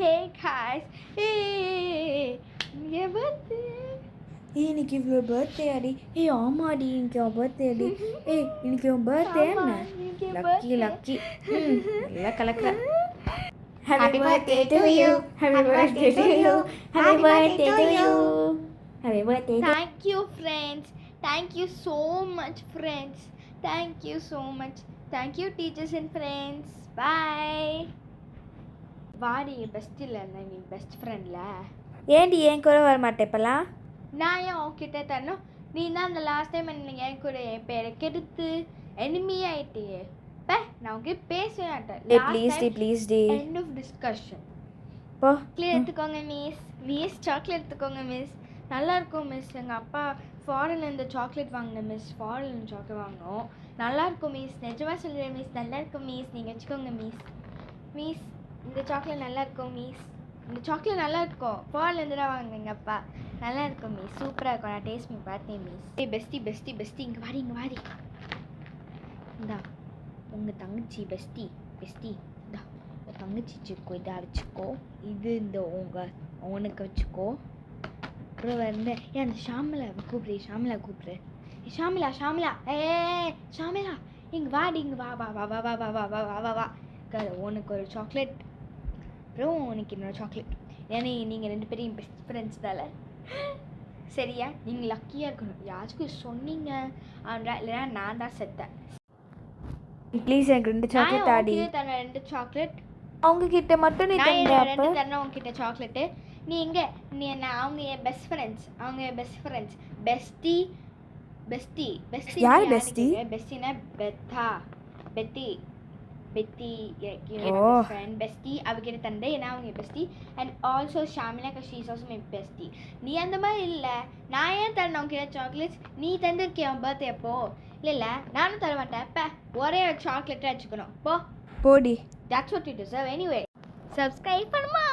Hey guys. Hey. Your birthday. இன்னைக்கு இவ்வளோ birthday அடி. ஆமாடி இன்னைக்கு அவன் பர்த்டே அடி. இன்னைக்கு அவன் பர்த்டே என்ன? Lucky lucky. நல்லா கலக்குற. Happy birthday to you. Happy birthday to you. Happy birthday to you. Happy birthday. Thank you friends. Thank you so much friends. Thank you so much. Thank you teachers and friends. Bye. வாடி best இல்லை நீ best ஃப்ரெண்ட்ல ஏன்டி என் கூட வர மாட்டேன் இப்போலாம்? நான் ஏன் உன்கிட்ட தரணும்? நீ தான் அந்த லாஸ்ட் டைம் நீங்கள் என் கூட என் பேரை கெடுத்து எனிமி ஆகிட்டியே. நான் உங்ககிட்ட பேசவே மாட்டேன். ப்ளீஸ் டி எண்ட் ஆஃப் டிஸ்கஷன். போ சாக்லேட் எடுத்துக்கோங்க மிஸ் சாக்லேட் எடுத்துக்கோங்க மிஸ். நல்லா இருக்கும் மிஸ். எங்கள் அப்பா ஃபாரின்லேருந்து சாக்லேட் வாங்கினேன் மிஸ். ஃபாரின் சாக்லேட் வாங்கினோம். நல்லாயிருக்கும் மிஸ். நிஜமாக சொல்கிறேன் மிஸ். நல்லாயிருக்கும் மிஸ். நீங்கள் வச்சுக்கோங்க மிஸ். இந்த சாக்லேட் நல்லா இருக்கும் மிஸ். இந்த சாக்லேட் நல்லா இருக்கும். ஃபாரின்லேருந்து தான் வாங்கினேன் எங்கள் அப்பா. நல்லா இருக்கும் மிஸ். சூப்பராக இருக்கும். நான் டேஸ்ட் பண்ணி பார்த்தேன் மிஸ். பெஸ்டி இங்கே வாடி இந்தா உங்கள் தங்கச்சி பெஸ்டி இந்தா உங்கள் தங்கச்சி வச்சுக்கோ. இதாக வச்சுக்கோ. இது இந்த உனக்கு வச்சுக்கோ. அப்புறம் வந்து அந்த ஷாமிலா கூப்பிடு. ஷாமிலா இங்கே வாடி. இங்கே வா உனக்கு ஒரு சாக்லேட். அப்புறம் உனக்கு இன்னொரு சாக்லேட். ஏன்னா நீங்கள் 2 பேரும் பெஸ்ட் ஃப்ரெண்ட்ஸ் தானே. சரியா? நீங்கள் லக்கியாக இருக்கணும். யாருக்கும் சொன்னீங்க இல்லைன்னா நான் தான் செத்தேன். ப்ளீஸ் எனக்கு 2 சாக்லேட் ஆடி. தர 2 சாக்லேட் அவங்க கிட்ட மட்டும் நீ தரேன். தரேன் உங்ககிட்ட சாக்லேட்டு. நீ எங்கே நீ என்ன? அவங்க என் பெஸ்ட் ஃப்ரெண்ட்ஸ். பெஸ்டி யார் பெஸ்டி? பெஸ்டினா பெத்தி ஃப்ரெண்ட் பெஸ்டி. அவகிட்ட தந்தே ஏன்னா அவங்க bestie. And also Shamila she is also my bestie. நீ அந்த மாதிரி இல்லை. நான் ஏன் தரணும் உங்ககிட்ட சாக்லேட்ஸ்? நீ தந்திருக்கே அவன் பர்த்டே அப்போ. இல்லை நானும் தர மாட்டேன். இப்போ ஒரே சாக்லேட்டாக வச்சுக்கணும். போடி. போடி. That's what you deserve anyway. Subscribe பண்ணுமா?